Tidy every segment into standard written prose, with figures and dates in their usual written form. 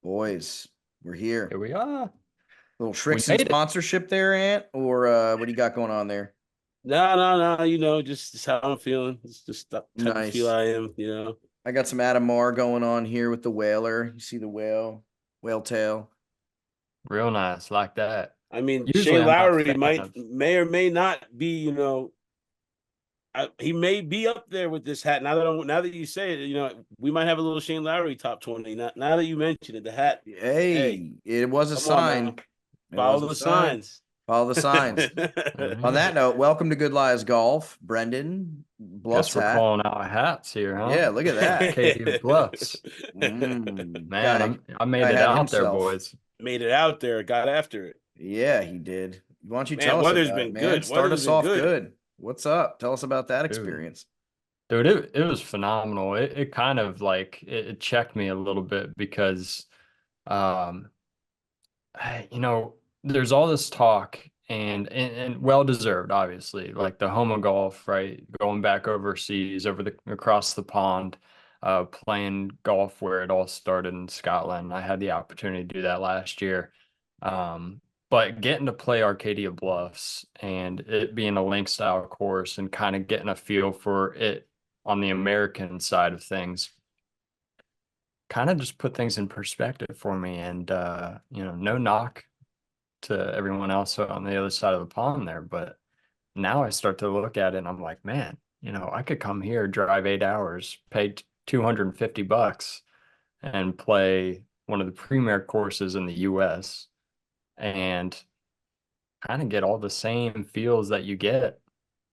Boys, we're here. Here we are. Little We Shrixon made it. sponsorship there, Ant, or what do you got going on there? No. Just how I'm feeling. It's just the type of feel Nice. I am. I got some Adam Marr going on here with the whaler. You see the whale tail. Real nice, like that. I mean, Usually Shane I'm not a Lowry fan of. may or may not be. He may be up there with this hat. Now that you say it, we might have a little Shane Lowry top 20. Now that you mention it, the hat. Hey, Hey, it was a come on now, sign. It was follow a the sign. signs. Follow the signs. On Yeah. that note, welcome to Good Lies Golf. Brendan, Bluffs Guess we're hat. calling out hats here, huh? Yeah, look at that. Katie Bluffs. Man, Guy, I made guy it had out there, himself. boys. Made it out there, got after it. Yeah, he did. Why don't you Man, tell us weather's about it, been man? good. Start Weather's us been off good. good. What's up? Tell us about that Dude. experience. Dude, it was phenomenal. It kind of like it checked me a little bit because um there's all this talk and well deserved, obviously, like the home of golf, right? Going back overseas, across the pond, playing golf where it all started in Scotland. I had the opportunity to do that last year. But getting to play Arcadia Bluffs and it being a link style course and kind of getting a feel for it on the American side of things kind of just put things in perspective for me. And no knock to everyone else on the other side of the pond there, but now I start to look at it and I'm like, man, I could come here, drive 8 hours, pay $250 and play one of the premier courses in the US and kind of get all the same feels that you get,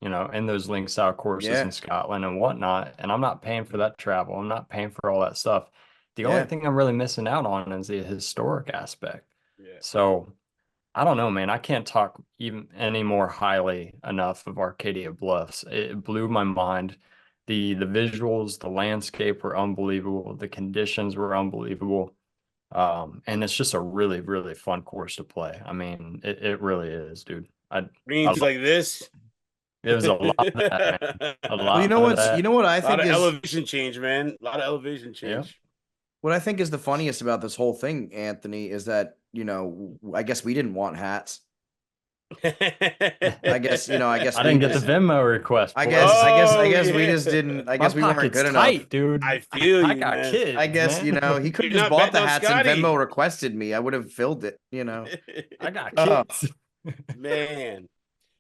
in those link style courses in Yeah, Scotland and whatnot. And I'm not paying for that travel. I'm not paying for all that stuff. The only yeah. thing I'm really missing out on is the historic aspect. Yeah. So I don't know, man. I can't talk even any more highly enough of Arcadia Bluffs. It blew my mind. The visuals, the landscape were unbelievable. The conditions were unbelievable. And it's just a really, really fun course to play. I mean, it really is, dude. I Greens love like this. it. It was a lot of that, man. A Well, lot of you that. know what I A lot think of is elevation change, man. A lot of elevation Yeah. change. what I think is the funniest about this whole thing, Anthony, is that, I guess we didn't want hats. I guess I we didn't get the just Venmo request, I guess boys. I guess I Oh guess we yeah. just didn't I My guess we weren't pocket's good enough. tight, dude. I feel I you, got man. I kids, guess, man. he could have You're just not bought betting the on hats and Venmo Scottie. requested me. I would have filled it. I got Oh, kids. Man.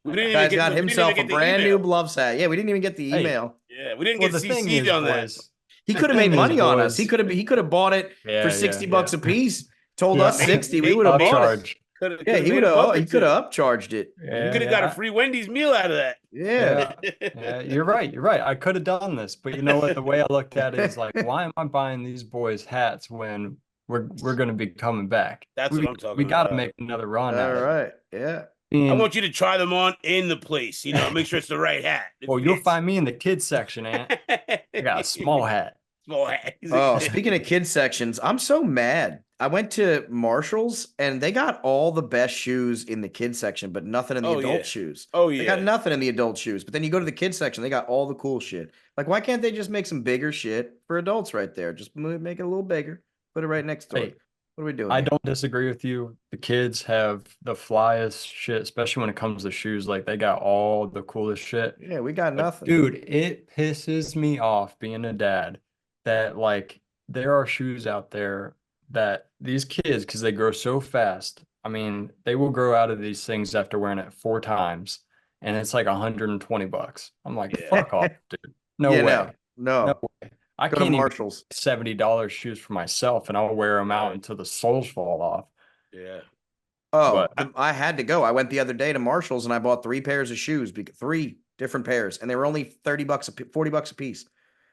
We I didn't got even guy's get got the we didn't even himself a get the brand new email. Bluffs hat. Yeah, we didn't even get the Hey, email. Yeah, we didn't well, get the thing CC'd is, on that. boys, He the could have made thing is, money on us. He boys, could have bought it for yeah, 60 bucks yeah. a piece. Told us Yeah. 60. We would have bought it. Upcharge. Yeah, Could have made a he bucket could too. have upcharged it. You Yeah, could have got a yeah. free Wendy's meal out of that. Yeah. Yeah. Yeah, you're right. You're right. I could have done this, but you know what? The way I looked at it is like, why am I buying these boys hats when we're going to be coming back? That's what We I'm we talking got to about. make another run All at it. right. Yeah. I And want you to try them on in the place. Make sure it's the right hat. It well, you'll fits. find me in the kids section, Ant. I got a small hat. Small hat. Oh, speaking of kids sections, I'm so mad. I went to Marshall's and they got all the best shoes in the kids section, but nothing in the Oh adult yeah. shoes. Oh They got yeah. nothing in the adult shoes. But then you go to the kids section, they got all the cool shit. Like, why can't they just make some bigger shit for adults right there? Just make it a little bigger. Put it right next door. Hey, What are we doing I here? don't disagree with you. The kids have the flyest shit, especially when it comes to shoes. Like they got all the coolest shit. Yeah, we got But nothing. dude, it pisses me off being a dad that like there are shoes out there that these kids, because they grow so fast. I mean, they will grow out of these things after wearing it 4 times, and it's like $120. I'm like, Yeah. fuck off, dude. No Yeah, way. No no. way. I Go to can't even Marshall's. $70 shoes for myself, and I'll wear them out Right. until the soles fall off. Yeah. Oh, But I had to go. I went the other day to Marshall's and I bought 3 pairs of shoes, three different pairs, and they were only 30 bucks, 40 bucks a piece.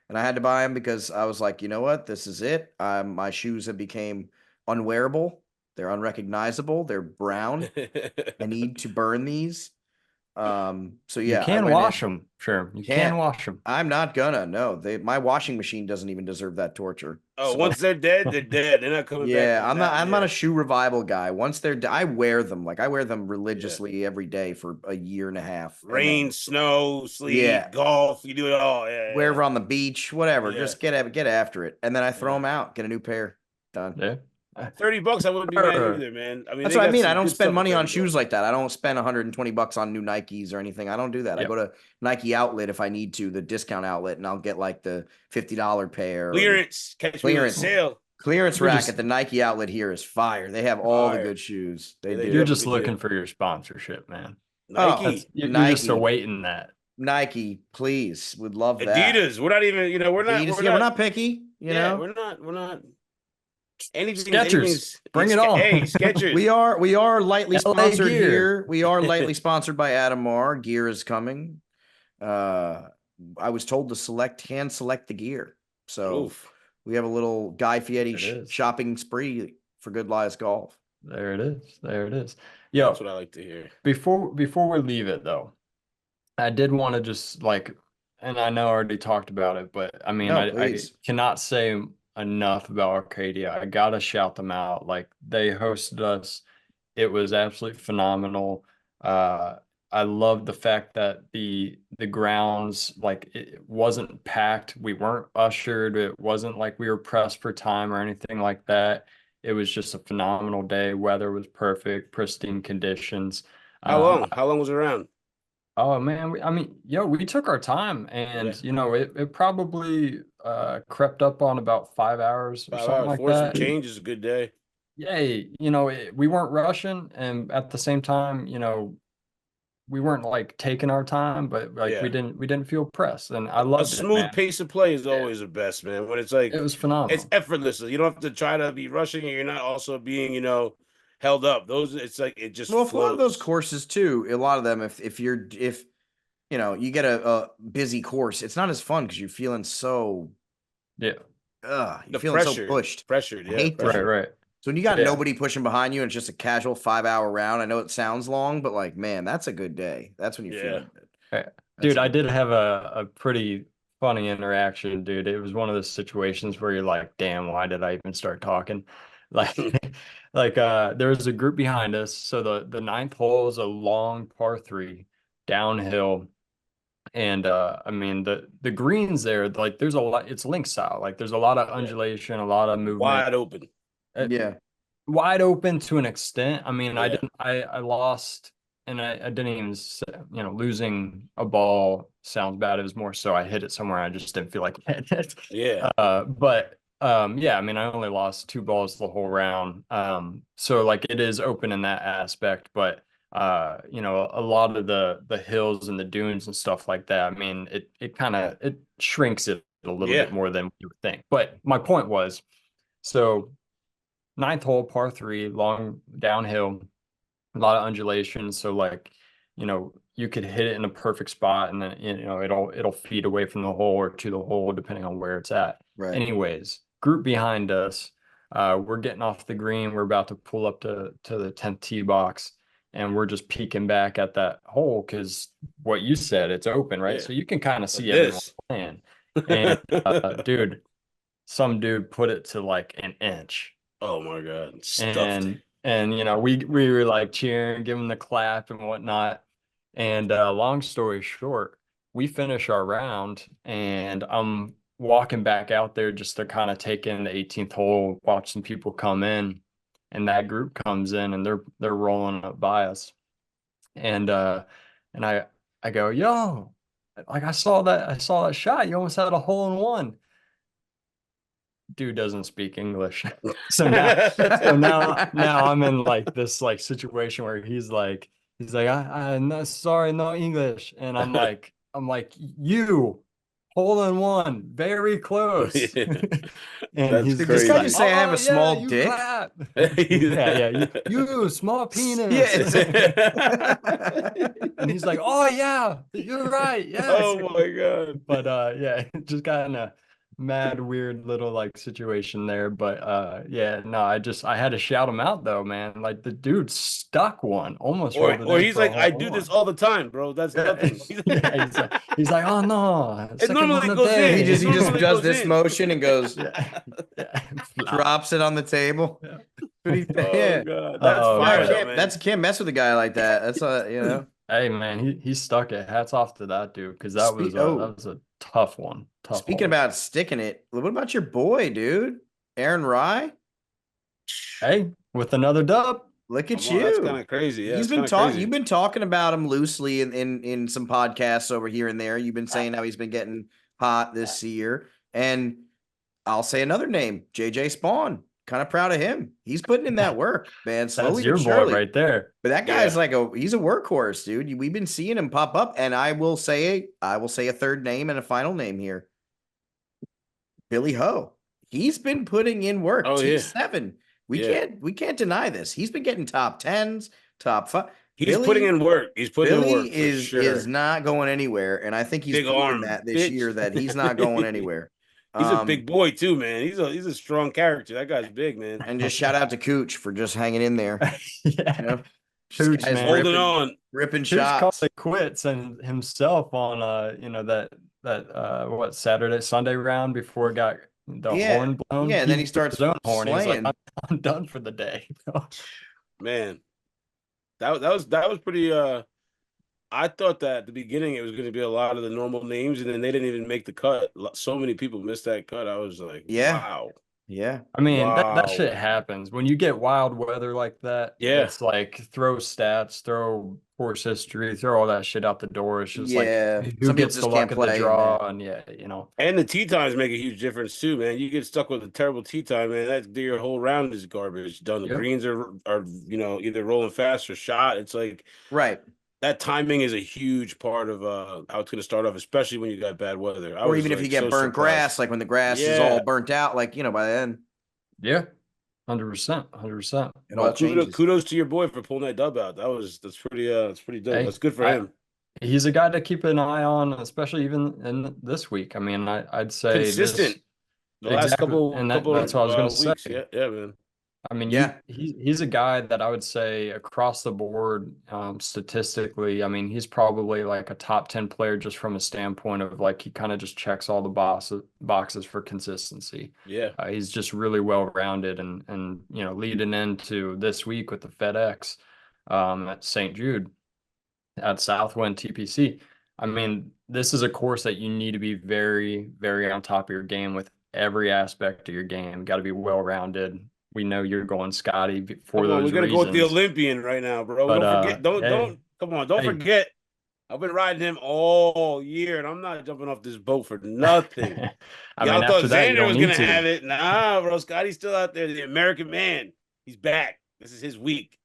And I had to buy them because I was like, you know what? This is it. My shoes have become unwearable. They're unrecognizable. They're brown. I need to burn these. So you yeah, I can went wash in. them, sure. You Can't. can wash them. I'm not gonna. No, my washing machine doesn't even deserve that torture. Oh, So once they're dead, they're dead. They're not coming back yeah, from that. I'm not Yeah. a shoe revival guy. Once I wear them. Like I wear them Yeah. religiously every day for a year and a half. And Rain, then snow, sleet, yeah, golf. You do it all. Yeah. wherever on the beach, whatever. Yeah. Just get after it. And then I throw Yeah. them out, get a new pair. Done. Yeah. $30, I wouldn't be mad either, man. I mean, that's they what I got mean. some I don't good spend stuff money at on $30. shoes like that. I don't spend $120 on new Nikes or anything. I don't do that. I Yep. go to Nike outlet if I need to, the discount outlet, and I'll get like the $50 pair. Clearance, catch me on Clearance. sale. Clearance You're rack just- at the Nike outlet here is fire. They have all the Fire. good shoes. They Yeah, they do. do You're have a just good looking deal. for your sponsorship, man. Nike, You're just Nike. awaiting that. Nike, please, would love that. Adidas. We're not even, we're not. Adidas, we're not picky. You know, we're not. Anything. Skechers, bring it on. Hey, Skechers. we are lightly LA sponsored Gear. here. We are lightly sponsored by Adam Marr. Gear is coming. I was told to hand select the gear. So Oof. we have a little Guy Fieri It is. shopping spree for Good Lies Golf. There it is. There it is. Yo, That's what I like to hear. before we leave it though, I did want to just and I know I already talked about it, but I mean, No, I please. cannot say enough about Arcadia. I gotta shout them out. Like they hosted us. It was absolutely phenomenal. I love the fact that the grounds, like, it wasn't packed. We weren't ushered. It wasn't like we were pressed for time or anything like that. It was just a phenomenal day. Weather was perfect, pristine conditions. How long? How long was it around? Oh man, we took our time, and it probably crept up on about 5 hours or 5 something hours. like For some that. change is a good day. Yeah, we weren't rushing, and at the same time, we weren't like taking our time, but like we didn't feel pressed, and I loved it, A smooth man. pace of play is always the best, man. When it's like It was phenomenal. it's effortless. You don't have to try to be rushing, and you're not also being, held up. It's like it just Well, for a lot of those flows. courses too, a lot of them, if you get a busy course, it's not as fun because you're feeling so Yeah. you're The feeling pressure, so pushed. pressured, I yeah, hate that. pressured. Right. So when you got Yeah. nobody pushing behind you and it's just a casual 5 hour round, I know it sounds long, but like, man, that's a good day. That's when you're feeling good. Right. That's Dude, a I good did day. have a pretty funny interaction, dude. It was one of those situations where you're like, damn, why did I even start talking? Like, there was a group behind us. So the ninth hole is a long par 3 downhill. And I mean the greens there, like there's a lot, it's link style. Like there's a lot of undulation, a lot of movement. Wide open. Yeah. Wide open to an extent. I mean, Yeah. I lost, and I didn't even losing a ball sounds bad. It was more so I hit it somewhere I just didn't feel like hitting it. Yeah. Yeah, I mean, I only lost 2 balls the whole round. So like it is open in that aspect, but a lot of the hills and the dunes and stuff like that, I mean, it shrinks it a little bit more than you would think. But my point was, so ninth hole, par 3, long downhill, a lot of undulation. So like, you could hit it in a perfect spot, and then it'll feed away from the hole or to the hole depending on where it's at. Right. Anyways, group behind us, we're getting off the green. We're about to pull up to the 10th tee box, and we're just peeking back at that hole because what you said, it's open, right? Yeah. So you can kind of see everyone playing. And dude, some dude put it to like an inch. Oh my God. Stuffed. And we were like cheering, giving the clap and whatnot. And long story short, we finish our round, and I'm walking back out there just to kind of take in the 18th hole, watch some people come in, and that group comes in and they're rolling up by us. And I go, yo, like I saw that shot. You almost had a hole in one. Dude doesn't speak English. So now I'm in like this like situation where he's like, I'm not sorry, no English. And I'm like, you hole in one, very close. And That's he's Did crazy. this guy just say I have a "Oh, small yeah, you dick? clap." Yeah. You small penis. And he's like, oh yeah, you're right. Yes. Oh my God. But yeah, just got in a mad weird little like situation there. But yeah, no, I had to shout him out though, man. Like the dude stuck one, almost rolled it Or in he's for a like, I hole do in this one. all the time, bro. That's nothing. Yeah, he's like, oh no, It second normally one goes today. in. He just normally does goes this in. motion and goes, Yeah. drops it on the table. Yeah. Yeah. God, that's Oh, fire, man. though, man. That's can't mess with a guy like that. That's Hey man, he stuck it. Hats off to that dude, because that was a tough one. Speaking about sticking it, what about your boy, dude? Aaron Rye? Hey, with another dub. Look at Come on, that's you. kind of crazy. Yeah, He's it's been kind of crazy. You've been talking about him loosely in some podcasts over here and there. You've been saying how he's been getting hot this year. And I'll say another name, JJ Spawn. Kind of proud of him. He's putting in that work, man, slowly That's your but boy surely. right there. But that guy's he's a workhorse, dude. We've been seeing him pop up, and I will say a third name and a final name here. Billy Ho. He's been putting in work. Oh, yeah. T7. We can't deny this. He's been getting top 10s, top 5. He's putting in work. He's putting in work Billy for sure. is not going anywhere, and I think he's proven that this year that he's not going anywhere. He's a big boy too, man. He's a strong character. That guy's big, man. And just shout out to Cooch for just hanging in there. Yeah. You know? Cooch, man. Holding on. Ripping Cooch shots. called it quits and himself on that Saturday, Sunday round before it got the horn blown. Yeah, and then he starts his own horn. He's like, slaying. I'm done for the day. Man, that was pretty. I thought that at the beginning it was going to be a lot of the normal names, and then they didn't even make the cut. So many people missed that cut. I was like, wow. Yeah. I mean, that shit happens. When you get wild weather like that, it's like throw stats, throw course history, throw all that shit out the door. It's just like who gets the luck of the draw, and And the tee times make a huge difference too, man. You get stuck with a terrible tee time, man. That's your whole round is garbage. Done. The greens are either rolling fast or shot. It's like that timing is a huge part of how it's going to start off, especially when you got bad weather. Or even if you get burnt grass, like when the grass is all burnt out, like by then. Yeah, 100%, 100%. It all changes. Kudos to your boy for pulling that dub out. That's pretty dope. Hey, that's good for him. He's a guy to keep an eye on, especially even in this week. I mean, I'd say consistent. The last couple, that's what I was going to say. Yeah, man. I mean, he's a guy that I would say across the board, statistically, I mean, he's probably like a top 10 player just from a standpoint of like he kind of just checks all the boxes for consistency. Yeah. He's just really well-rounded and leading into this week with the FedEx at St. Jude at Southwind TPC. I mean, this is a course that you need to be very, very on top of your game with every aspect of your game. Got to be well-rounded. We know you're going Scottie for those reasons. We're gonna go with the Olympian right now, bro. But, don't forget. I've been riding him all year, and I'm not jumping off this boat for nothing. Y'all thought Xander was gonna have it. Nah, bro. Scottie's still out there. The American man. He's back. This is his week.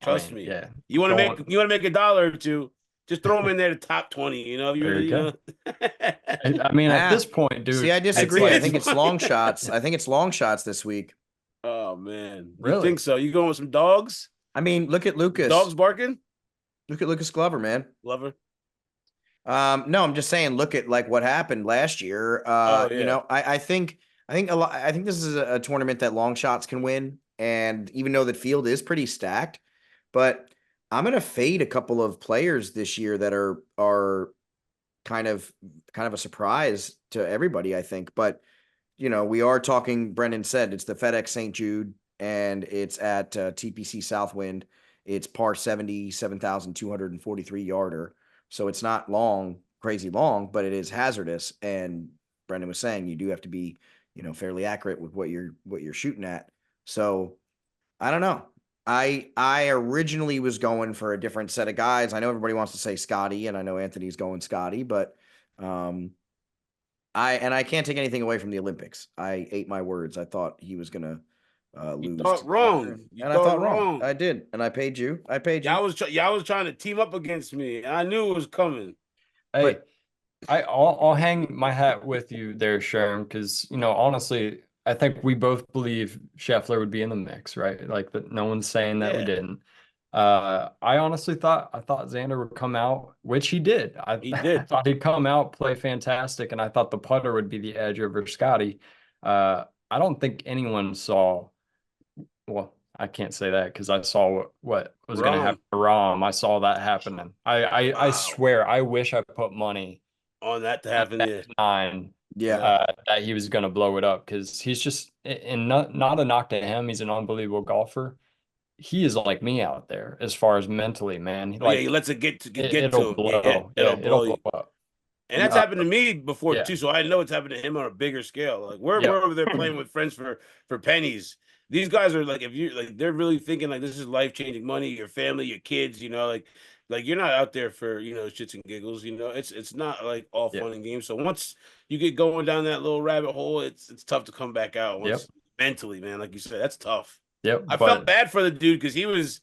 Trust me. Yeah. You want to make $1 or two? Just throw him in there, the top 20. I mean, at this point, dude. See, I disagree. I think it's long shots. I think it's long shots this week. Oh man, really? You think so? You going with some dogs? I mean, look at Lucas. Dogs barking. Look at Lucas Glover, man. Glover. No, I'm just saying. Look at like what happened last year. I think this is a tournament that long shots can win, and even though the field is pretty stacked, but I'm gonna fade a couple of players this year that are kind of a surprise to everybody, I think, but. We are talking, Brendan said, it's the Fedex St. Jude, and it's at TPC Southwind. It's par 70, 7,243 yarder. So it's not crazy long, but it is hazardous. And Brendan was saying you do have to be, fairly accurate with what you're shooting at. So I don't know. I originally was going for a different set of guys. I know everybody wants to say Scottie, and I know Anthony's going Scottie, but I can't take anything away from the Olympics. I ate my words. I thought he was gonna lose. You thought wrong. I thought wrong. I did, and I paid you. Y'all was trying to team up against me. I knew it was coming. Hey, I'll hang my hat with you there, Sherm, because honestly, I think we both believe Scheffler would be in the mix, right? Like that. No one's saying that we didn't. I honestly thought Xander would come out, which he did. He did. I thought he'd come out, play fantastic, and I thought the putter would be the edge over Scottie. I don't think anyone saw. Well, I can't say that because I saw what was going to happen to Rahm. I saw that happening. I swear, I wish I put money on that to happen. That he was going to blow it up because he's just, and not a knock to him. He's an unbelievable golfer. He is like me out there as far as mentally, man. He lets it get to him. It'll blow. It'll blow up. And that's happened to me before too. So I know it's happened to him on a bigger scale. Like we're over there playing with friends for pennies. These guys are like, if you like, they're really thinking like this is life-changing money, your family, your kids, like you're not out there for, shits and giggles, it's not like all fun and games. So once you get going down that little rabbit hole, it's tough to come back out once mentally, man. Like you said, that's tough. I felt bad for the dude because he was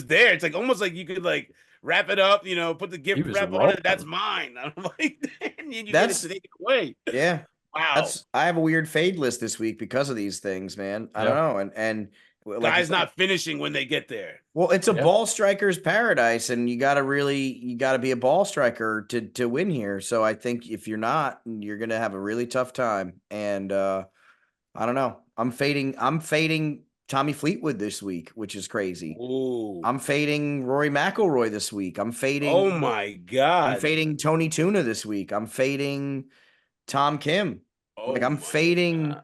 there. It's like almost like you could like wrap it up, put the gift wrap on it. That's mine. I'm like, and you get it to take it away. Yeah. Wow. I have a weird fade list this week because of these things, man. I don't know. And like guys not finishing when they get there. Well, it's a ball striker's paradise, and you got to be a ball striker to win here. So I think if you're not, you're going to have a really tough time. And I don't know. I'm fading Tommy Fleetwood this week, which is crazy. Ooh. I'm fading Rory McIlroy this week. I'm fading Oh my God. I'm fading Tony Tuna this week. I'm fading Tom Kim. Like I'm fading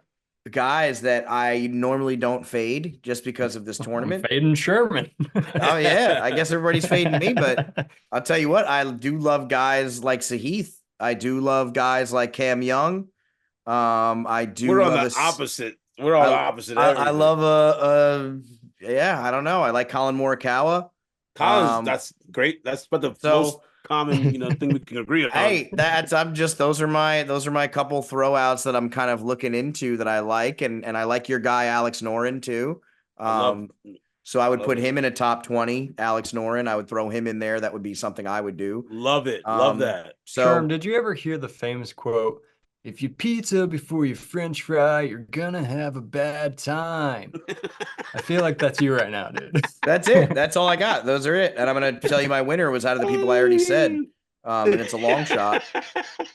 guys that I normally don't fade just because of this tournament. I'm fading Sherman. Oh yeah, I guess everybody's fading me, but I'll tell you what, I do love guys like Sahith. I do love guys like Cam Young. I do. We're on the opposite. We're all opposite. I love I don't know. I like Colin Morikawa. Collins, that's great. That's but the most common, thing we can agree on. Hey, those are my couple throwouts that I'm kind of looking into that I like, and I like your guy Alex Noren too. So I would put him in a top 20. Alex Noren, I would throw him in there. That would be something I would do. Love it. Love that. Sherm, did you ever hear the famous quote? If you pizza before you French fry, you're gonna have a bad time. I feel like that's you right now, dude. That's it. That's all I got. Those are it. And I'm gonna tell you my winner was out of the people I already said. And it's a long shot.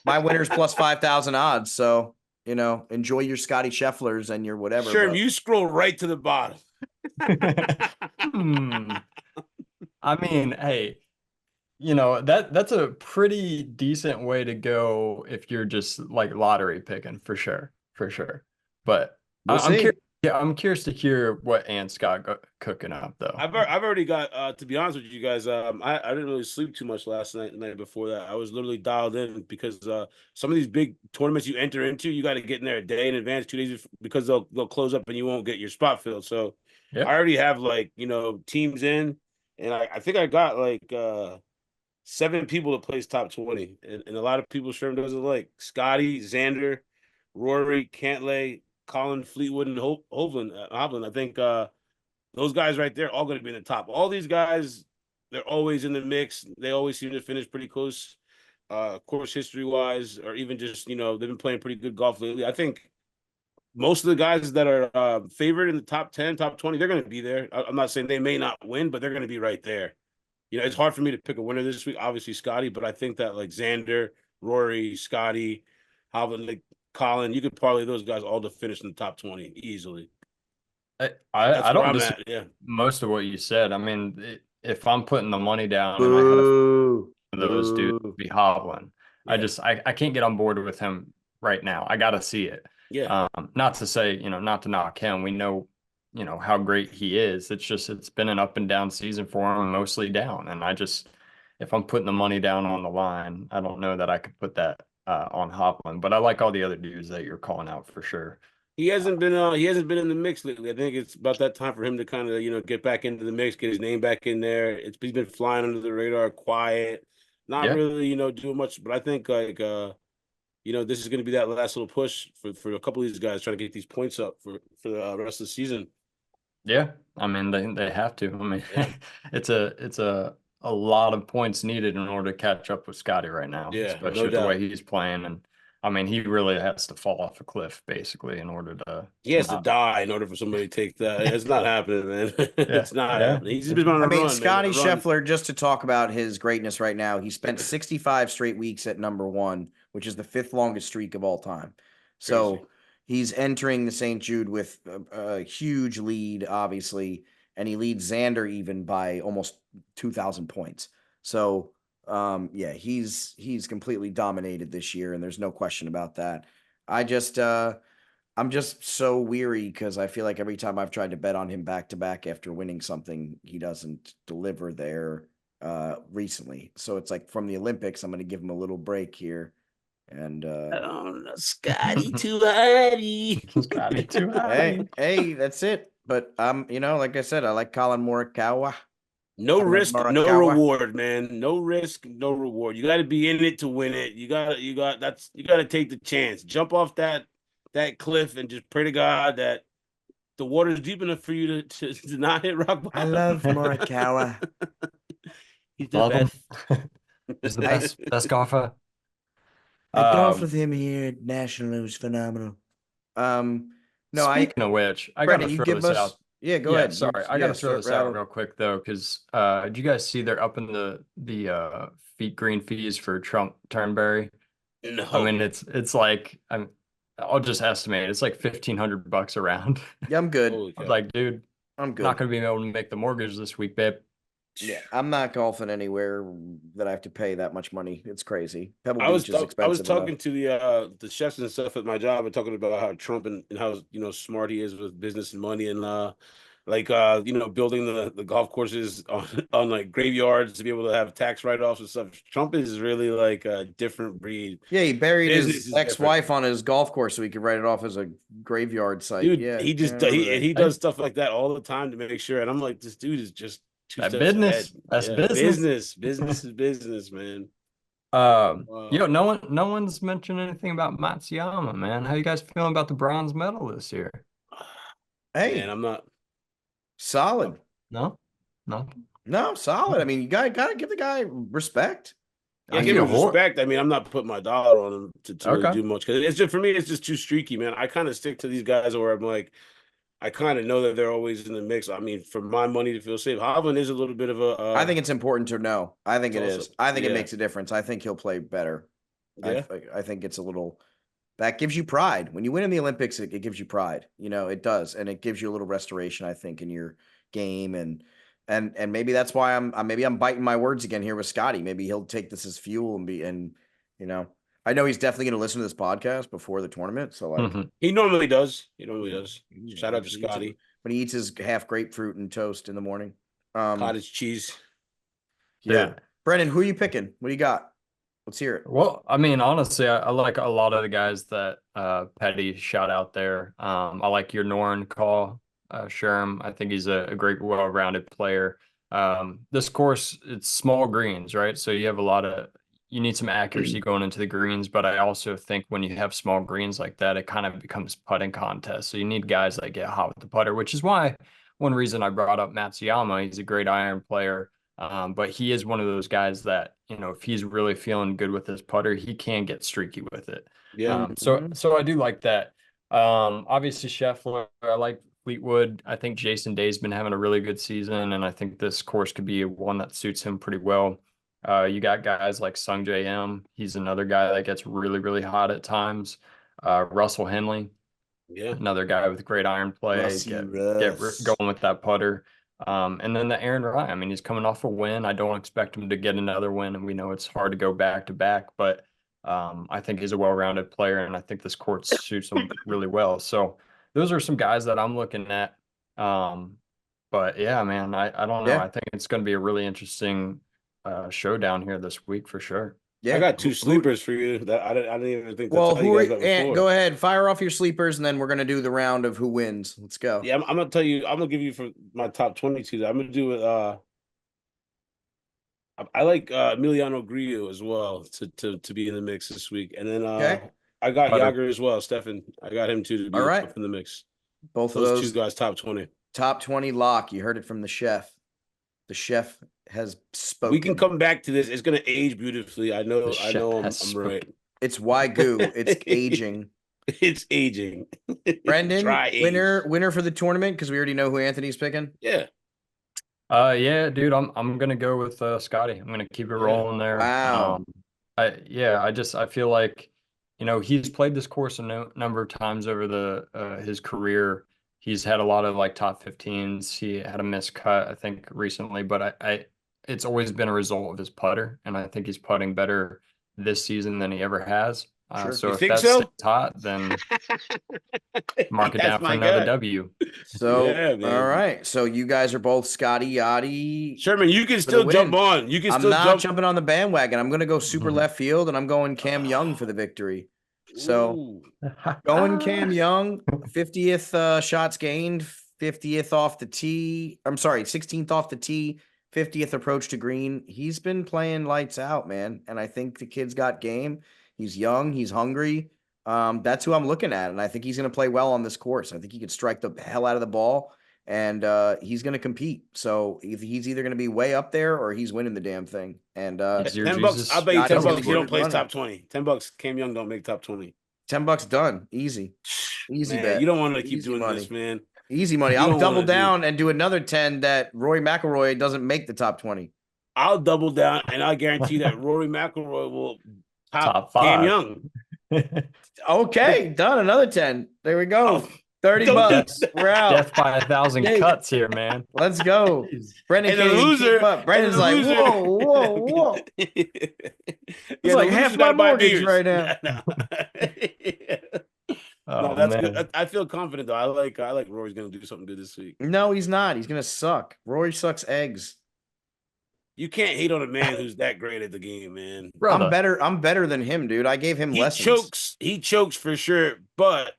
My winner's plus 5,000 odds. So, enjoy your Scottie Schefflers and your whatever. Sure, you scroll right to the bottom. I mean, hey, that's a pretty decent way to go if you're just like lottery picking for sure. But I'm curious to hear what Ant's got cooking up though. I've already got to be honest with you guys, I didn't really sleep too much last night, the night before that. I was literally dialed in because some of these big tournaments you enter into, you got to get in there a day in advance, 2 days, because they'll close up and you won't get your spot filled. So I already have teams in, and I think I got 7 people to place top 20, and a lot of people Sherm doesn't like. Scottie, Xander, Rory, Cantlay, Colin, Fleetwood, and Hovland. I think those guys right there are all going to be in the top. All these guys, they're always in the mix. They always seem to finish pretty close, course history-wise, or even just, they've been playing pretty good golf lately. I think most of the guys that are favored in the top 10, top 20, they're going to be there. I'm not saying they may not win, but they're going to be right there. It's hard for me to pick a winner this week. Obviously, Scottie, but I think that Xander, Rory, Scottie, Hovland, Colin, you could parlay those guys all to finish in the top 20 easily. I don't disagree most of what you said. I mean, if I'm putting the money down, and I had those dudes be Hovland. Yeah. I can't get on board with him right now. I got to see it. Yeah. Not to say, not to knock him. We know how great he is. It's just, it's been an up and down season for him, mostly down. And if I'm putting the money down on the line, I don't know that I could put that on Hovland, but I like all the other dudes that you're calling out for sure. He hasn't been in the mix lately. I think it's about that time for him to kind of, get back into the mix, get his name back in there. He's been flying under the radar, quiet, not really, doing much, but I think this is going to be that last little push for a couple of these guys trying to get these points up for the rest of the season. Yeah, I mean they have to. I mean, it's a lot of points needed in order to catch up with Scottie right now. Yeah, especially with the way he's playing, and I mean he really has to fall off a cliff basically in order to. He has to die in order for somebody to take that. It's not happening, man. It's not happening. He's been on a run. Scottie Scheffler, just to talk about his greatness right now, he spent 65 straight weeks at number 1, which is the 5th longest streak of all time. So. Crazy. He's entering the St. Jude with a huge lead, obviously, and he leads Xander even by almost 2,000 points. So, he's completely dominated this year, and there's no question about that. I'm just so weary because I feel like every time I've tried to bet on him back to back after winning something, he doesn't deliver there. recently. So it's like from the Olympics, I'm going to give him a little break here. And Scottie too hotty. Scottie too hotty. Hey, that's it. But like I said, I like Colin Morikawa. No risk, no reward, man. No risk, no reward. You got to be in it to win it. You got to take the chance. Jump off that cliff and just pray to God that the water is deep enough for you to not hit rock bottom. I love Morikawa. He's the best. He's the best golfer. I golfed with him here at National. It was phenomenal. No, speaking of which, I got to throw this out. Yeah, go ahead. Sorry, I got to throw this out real quick though, because did you guys see they're up in the green fees for Trump Turnberry? No, I mean it's like I'll just estimate it's like $1,500 a round. Yeah, I'm good. I was like, dude, I'm good. Not gonna be able to make the mortgage this week, babe. Yeah, I'm not golfing anywhere that I have to pay that much money. It's crazy. Pebble Beach is expensive. I was talking to the chefs and stuff at my job and talking about how Trump and how smart he is with business and money and building the golf courses on like graveyards to be able to have tax write-offs and stuff. Trump is really like a different breed. Yeah, he buried his ex-wife on his golf course so he could write it off as a graveyard site. Dude, yeah, he does stuff like that all the time to make sure. And I'm like, this dude is just that business. That's business. Business is business, man. No one's mentioned anything about Matsuyama, man. How you guys feeling about the bronze medal this year? Hey, man, I'm not solid. No, solid. I mean, you gotta give the guy respect. I give him respect. I mean, I'm not putting my dollar on him to really do much because it's just for me. It's just too streaky, man. I kind of stick to these guys where I'm like, I kind of know that they're always in the mix. I mean, for my money to feel safe, Hovland is a little bit of a. I think it's important to know. I think it is. I think it makes a difference. I think he'll play better. Yeah. I think it's a little. That gives you pride. When you win in the Olympics, it gives you pride. It does, and it gives you a little restoration, I think, in your game, and maybe that's why I'm biting my words again here with Scottie. Maybe he'll take this as fuel I know he's definitely going to listen to this podcast before the tournament. So like he normally does. Shout out to Scottie when he eats his half grapefruit and toast in the morning. Cottage cheese. Yeah, Brendan, who are you picking? What do you got? Let's hear it. Well, I mean, honestly, I like a lot of the guys that Petty shout out there. I like your Noren call, Sherm. I think he's a great, well-rounded player. This course, it's small greens, right? So you need some accuracy going into the greens, but I also think when you have small greens like that, it kind of becomes putting contest. So you need guys that get hot with the putter, which is why one reason I brought up Matsuyama. He's a great iron player. But he is one of those guys that, if he's really feeling good with his putter, he can get streaky with it. Yeah. So I do like that. Obviously Scheffler, I like Fleetwood. I think Jason Day's been having a really good season, and I think this course could be one that suits him pretty well. You got guys like Sung J M. He's another guy that gets really, really hot at times. Russell Henley. Yeah. Another guy with great iron play. Get going with that putter. And then the Aaron Rai, I mean, he's coming off a win. I don't expect him to get another win, and we know it's hard to go back to back, but I think he's a well-rounded player, and I think this court suits him really well. So those are some guys that I'm looking at. But yeah, man, I don't know. Yeah. I think it's going to be a really interesting showdown here this week for sure. Yeah, I got two sleepers for you that I didn't even think. Well, go ahead, fire off your sleepers, and then we're gonna do the round of who wins. Let's go. Yeah, I'm gonna tell you. I'm gonna give you for my top 22. I'm gonna do it. I like Emiliano Grillo as well to be in the mix this week, and then I got Yager as well. Stefan, I got him too to be up in the mix. Both of those two guys, top 20. Top 20 lock. You heard it from the chef. The chef has spoken. We can come back to this. It's going to age beautifully. I know I'm right. It's Wagyu. It's aging. It's aging. Brendan, winner for the tournament, because we already know who Anthony's picking. Yeah. Yeah, dude, I'm gonna go with Scottie. I'm gonna keep it rolling there. Wow. I feel like, he's played this course a number of times over his career. He's had a lot of like top 15s. He had a missed cut, I think, recently, but it's always been a result of his putter, and I think he's putting better this season than he ever has. Sure. So you if think that so? stays hot, then mark it That's down for my another guy. W. So, Yeah, man. all right. So you guys are both Scottie Yachty. Sherman, you can still jump on. You can I'm still not jump. jumping on the bandwagon. I'm going to go super left field, and I'm going Cam Young for the victory. So going Cam Young, 50th shots gained, 50th off the tee. I'm sorry, 16th off the tee, 50th approach to green. He's been playing lights out, man. And I think the kid's got game. He's young. He's hungry. That's who I'm looking at. And I think he's going to play well on this course. I think he could strike the hell out of the ball, and he's going to compete. So he's either going to be way up there or he's winning the damn thing. And $10. I'll bet you $10 he don't play top 20. $10. Cam Young don't make top 20. $10 done. Easy man, bet. You don't want to keep Easy doing money. this, man. Easy money. I'll double down and do another 10 that Rory McIlroy doesn't make the top 20. I'll double down and I'll guarantee that Rory McIlroy will top 5. Cam Young. Okay, done. Another 10. There we go. $30. We're out. Death by 1,000 cuts here, man. Let's go. Brendan can't even keep up. Brendan's like, whoa. It's like half my mortgage right now. No, that's good. I feel confident though. I like Rory's gonna do something good this week. No, he's not. He's gonna suck. Rory sucks eggs. You can't hate on a man who's that great at the game, man. Brother. I'm better than him, dude. I gave him lessons. He chokes for sure, but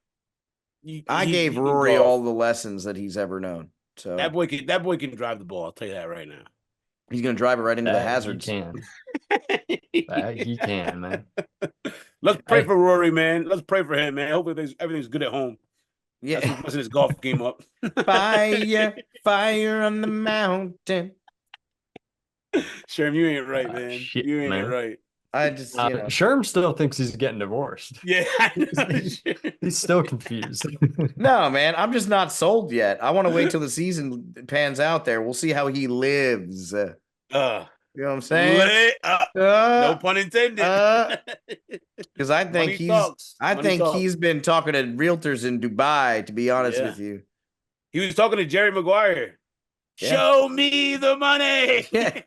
I gave Rory all the lessons that he's ever known. So that boy can drive the ball. I'll tell you that right now. He's gonna drive it right into the hazards. He can, man. Let's pray for Rory, man. Let's pray for him, man. Hopefully everything's good at home. Yeah, he's messing his golf game up. Fire on the mountain. Sherm, you ain't right, man. Shit, you ain't man. right. I just, Sherm still thinks he's getting divorced. Yeah, he's still confused. No, man, I'm just not sold yet. I want to wait till the season pans out there. We'll see how he lives. You know what I'm saying? No pun intended. Because I think he's been talking to realtors in Dubai, to be honest with you. He was talking to Jerry Maguire. Yeah. Show me the money. Yeah.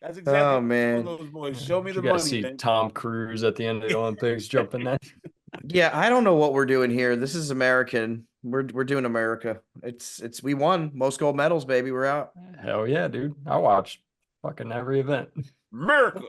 That's exactly one of those boys. Show me the money. You see Tom Cruise at the end of the Olympics jumping that. Yeah, I don't know what we're doing here. This is American. We're doing America. It's we won most gold medals, baby. We're out. Hell yeah, dude. I watched fucking every event. America.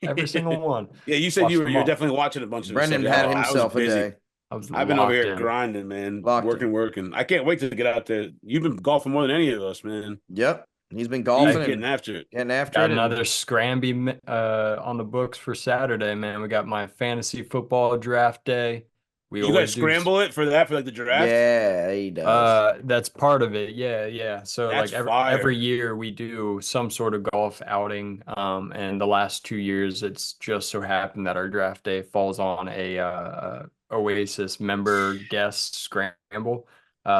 Every single one. Yeah, you said you're definitely watching a bunch of Brendan had himself a day. I've been over here grinding, man. Working. I can't wait to get out there. You've been golfing more than any of us, man. Yep. He's been golfing. Getting after it. Got another Scramby on the books for Saturday, man. We got my fantasy football draft day. You guys scramble it for like the draft? Yeah, he does. That's part of it. Yeah. So that's like every year we do some sort of golf outing. And the last 2 years, it's just so happened that our draft day falls on a Oasis member guest scramble.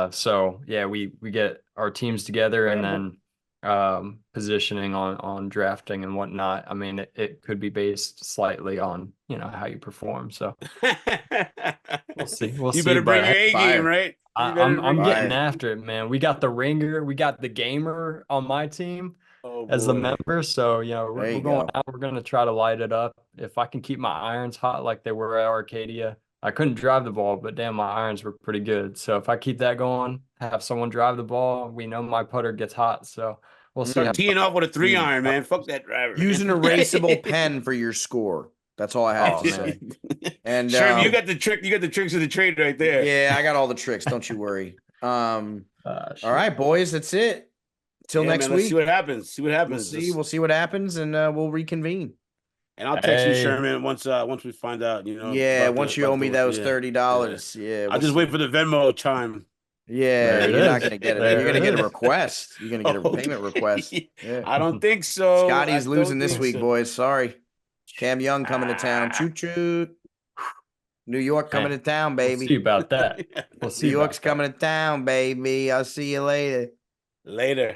So yeah, we get our teams together and then positioning on drafting and whatnot. I mean, it could be based slightly on how you perform. So we'll see. You better bring your A game, right? I'm getting after it, man. We got the ringer, we got the gamer on my team as the member. So we're going out. We're gonna try to light it up. If I can keep my irons hot like they were at Arcadia. I couldn't drive the ball, but damn, my irons were pretty good. So if I keep that going, have someone drive the ball, we know my putter gets hot. So we'll see. Teeing off with a 3-iron, man. Fuck that driver. Use an erasable pen for your score. That's all I have to say. And Sherm, you got the trick. You got the tricks of the trade right there. Yeah, I got all the tricks. Don't you worry. All right, boys, that's it. Till next week. Let's see what happens. We'll see what happens, and we'll reconvene. And I'll text you, Sherman, once we find out. Yeah, once you owe me those $30. Yeah, I'll just wait for the Venmo chime. Yeah, you're not gonna get it. You're gonna get a request. You're gonna get a payment request. Yeah. I don't think so. Scottie's losing this week, boys. Sorry. Cam Young coming to town. Choo choo. New York coming to town, baby. We'll see about that. New York's coming to town, baby. I'll see you later. Later.